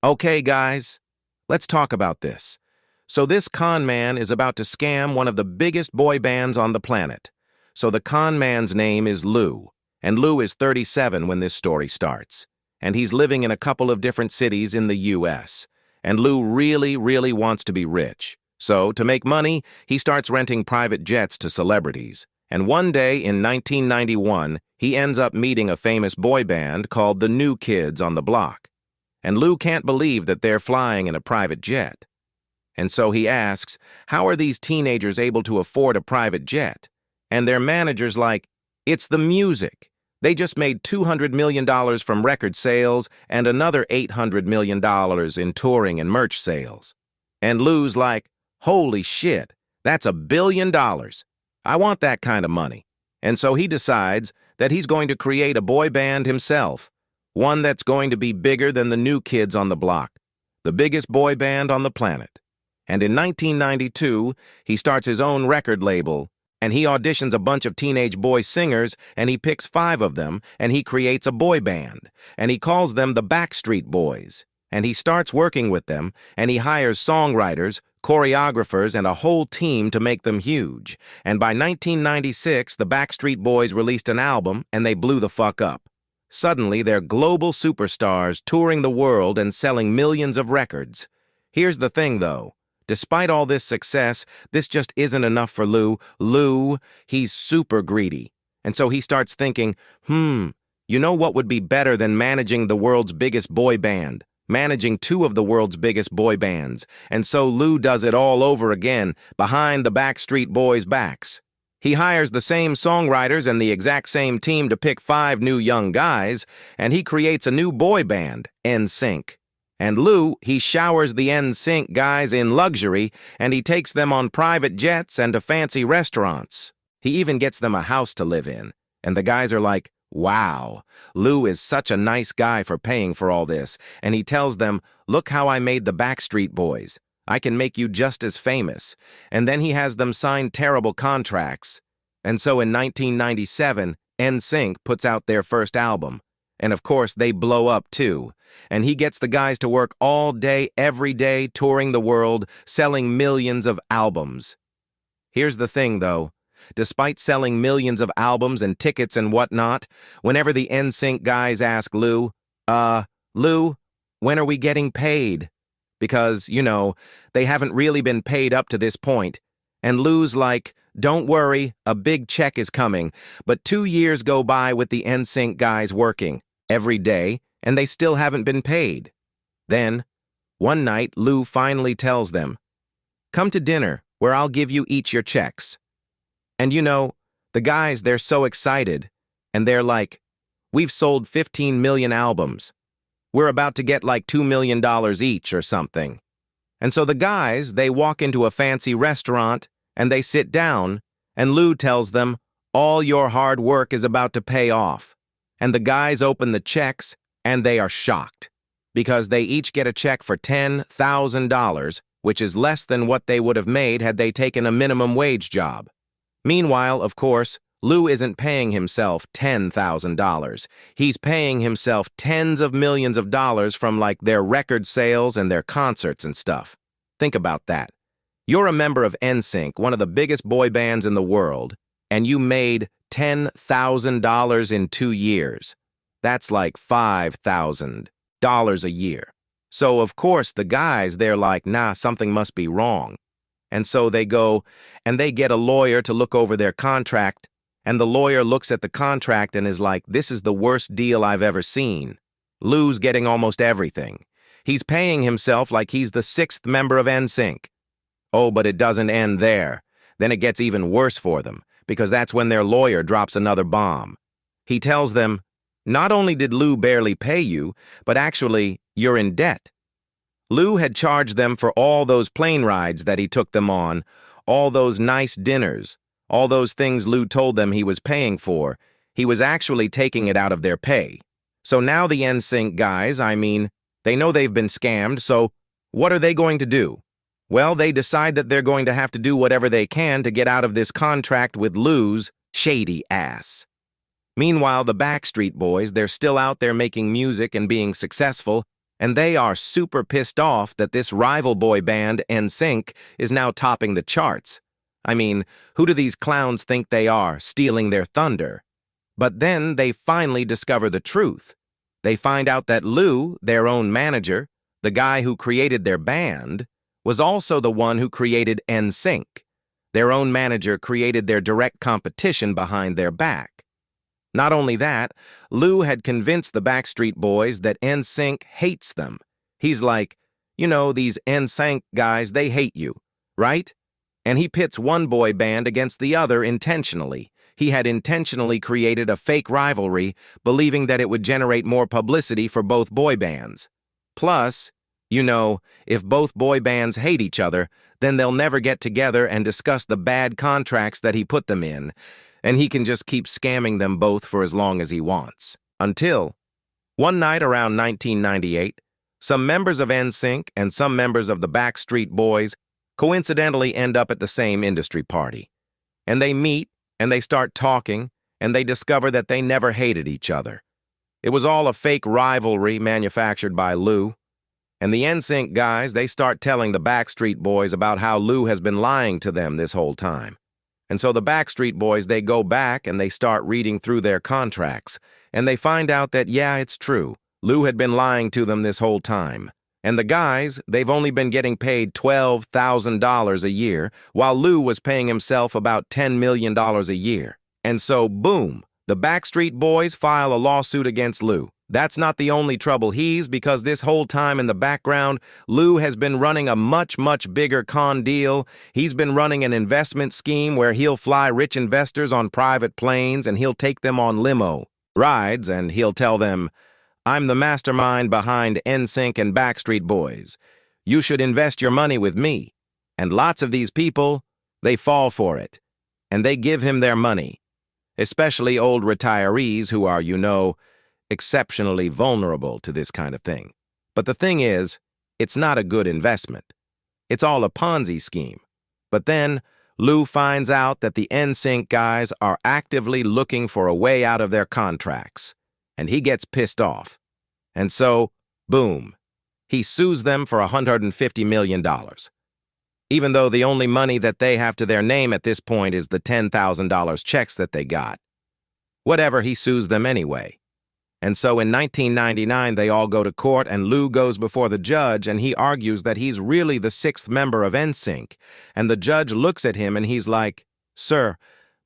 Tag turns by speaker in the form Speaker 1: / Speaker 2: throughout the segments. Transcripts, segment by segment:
Speaker 1: Okay, guys, let's talk about this. So this con man is about to scam one of the biggest boy bands on the planet. So the con man's name is Lou, and Lou is 37 when this story starts. And he's living in a couple of different cities in the US. And Lou really wants to be rich. So, to make money, he starts renting private jets to celebrities. And one day in 1991, he ends up meeting a famous boy band called the New Kids on the Block. And Lou can't believe that they're flying in a private jet. And so he asks, how are these teenagers able to afford a private jet? And their manager's like, it's the music. They just made $200 million from record sales and another $800 million in touring and merch sales. And Lou's like, holy shit, that's $1 billion. I want that kind of money. And so he decides that he's going to create a boy band himself, one that's going to be bigger than the New Kids on the Block, the biggest boy band on the planet. And in 1992, he starts his own record label, and he auditions a bunch of teenage boy singers, and he picks 5 of them, and he creates a boy band, and he calls them the Backstreet Boys. And he starts working with them, and he hires songwriters, choreographers, and a whole team to make them huge. And by 1996, the Backstreet Boys released an album, and they blew the fuck up. Suddenly, they're global superstars touring the world and selling millions of records. Here's the thing, though. Despite all this success, this just isn't enough for Lou. Lou, he's super greedy. And so he starts thinking, you know what would be better than managing the world's biggest boy band? Managing 2 of the world's biggest boy bands. And so Lou does it all over again, behind the Backstreet Boys' backs. He hires the same songwriters and the exact same team to pick 5 new young guys, and he creates a new boy band, NSYNC. And Lou, he showers the NSYNC guys in luxury, and he takes them on private jets and to fancy restaurants. He even gets them a house to live in. And the guys are like, wow, Lou is such a nice guy for paying for all this. And he tells them, look how I made the Backstreet Boys. I can make you just as famous. And then he has them sign terrible contracts. And so in 1997, NSYNC puts out their first album. And of course, they blow up too. And he gets the guys to work all day, every day, touring the world, selling millions of albums. Here's the thing, though. Despite selling millions of albums and tickets and whatnot, whenever the NSYNC guys ask Lou, Lou, when are we getting paid? Because, they haven't really been paid up to this point. And Lou's like, don't worry, a big check is coming. But 2 years go by with the NSYNC guys working every day, and they still haven't been paid. Then, one night, Lou finally tells them, come to dinner, where I'll give you each your checks. And the guys, they're so excited, and they're like, we've sold 15 million albums. We're about to get like $2 million each or something. And so the guys, they walk into a fancy restaurant, and they sit down, and Lou tells them, all your hard work is about to pay off. And the guys open the checks, and they are shocked, because they each get a check for $10,000, which is less than what they would have made had they taken a minimum wage job. Meanwhile, of course, Lou isn't paying himself $10,000. He's paying himself tens of millions of dollars from like their record sales and their concerts and stuff. Think about that. You're a member of NSYNC, one of the biggest boy bands in the world, and you made $10,000 in 2 years. That's like $5,000 a year. So, of course, the guys, they're like, nah, something must be wrong. And so they go and they get a lawyer to look over their contract, and the lawyer looks at the contract and is like, this is the worst deal I've ever seen. Lou's getting almost everything. He's paying himself like he's the 6th member of NSYNC. Oh, but it doesn't end there. Then it gets even worse for them, because that's when their lawyer drops another bomb. He tells them, not only did Lou barely pay you, but actually, you're in debt. Lou had charged them for all those plane rides that he took them on, all those nice dinners, all those things Lou told them he was paying for. He was actually taking it out of their pay. So now the NSYNC guys, they know they've been scammed, so what are they going to do? Well, they decide that they're going to have to do whatever they can to get out of this contract with Lou's shady ass. Meanwhile, the Backstreet Boys, they're still out there making music and being successful, And they are super pissed off that this rival boy band, NSYNC, is now topping the charts. I mean, who do these clowns think they are, stealing their thunder? But then they finally discover the truth. They find out that Lou, their own manager, the guy who created their band, was also the one who created NSYNC. Their own manager created their direct competition behind their back. Not only that, Lou had convinced the Backstreet Boys that NSYNC hates them. He's like, you know, these NSYNC guys, they hate you, right? And he pits one boy band against the other intentionally. He had intentionally created a fake rivalry, believing that it would generate more publicity for both boy bands. Plus, you know, if both boy bands hate each other, then they'll never get together and discuss the bad contracts that he put them in, and he can just keep scamming them both for as long as he wants. Until, one night around 1998, some members of NSYNC and some members of the Backstreet Boys coincidentally end up at the same industry party. And they meet, and they start talking, and they discover that they never hated each other. It was all a fake rivalry manufactured by Lou. And the NSYNC guys, they start telling the Backstreet Boys about how Lou has been lying to them this whole time. And so the Backstreet Boys, they go back and they start reading through their contracts, and they find out that, yeah, it's true. Lou had been lying to them this whole time. And the guys, they've only been getting paid $12,000 a year, while Lou was paying himself about $10 million a year. And so, boom, the Backstreet Boys file a lawsuit against Lou. That's not the only trouble because this whole time in the background, Lou has been running a much, much bigger con deal. He's been running an investment scheme where he'll fly rich investors on private planes and he'll take them on limo rides and he'll tell them, I'm the mastermind behind NSYNC and Backstreet Boys. You should invest your money with me. And lots of these people, they fall for it. And they give him their money. Especially old retirees who are, you know, exceptionally vulnerable to this kind of thing. But the thing is, it's not a good investment. It's all a Ponzi scheme. But then, Lou finds out that the NSYNC guys are actively looking for a way out of their contracts. And he gets pissed off. And so, boom, he sues them for $150 million. Even though the only money that they have to their name at this point is the $10,000 checks that they got. Whatever, he sues them anyway. And so in 1999, they all go to court and Lou goes before the judge and he argues that he's really the sixth member of NSYNC. And the judge looks at him and he's like, Sir,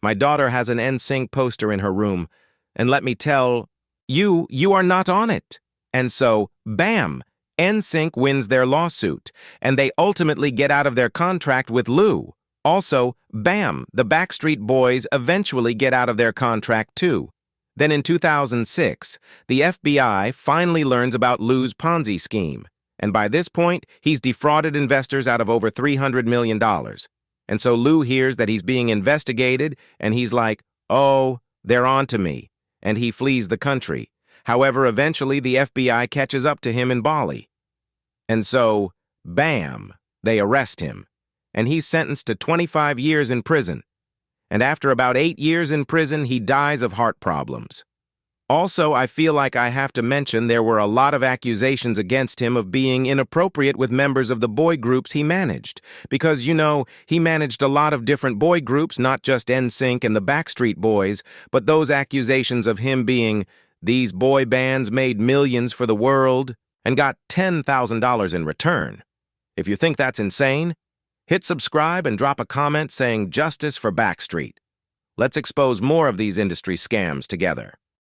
Speaker 1: my daughter has an NSYNC poster in her room. And let me tell you are not on it. And so, bam, NSYNC wins their lawsuit. And they ultimately get out of their contract with Lou. Also, bam, the Backstreet Boys eventually get out of their contract too. Then in 2006, the FBI finally learns about Lou's Ponzi scheme. And by this point, he's defrauded investors out of over $300 million. And so Lou hears that he's being investigated, and he's like, oh, they're on to me. And he flees the country. However, eventually the FBI catches up to him in Bali. And so, bam, they arrest him. And he's sentenced to 25 years in prison. And after about 8 years in prison, he dies of heart problems. Also, I feel like I have to mention there were a lot of accusations against him of being inappropriate with members of the boy groups he managed. Because, you know, he managed a lot of different boy groups, not just NSYNC and the Backstreet Boys, but those accusations of him being, these boy bands made millions for the world and got $10,000 in return. If you think that's insane, hit subscribe and drop a comment saying justice for Backstreet. Let's expose more of these industry scams together.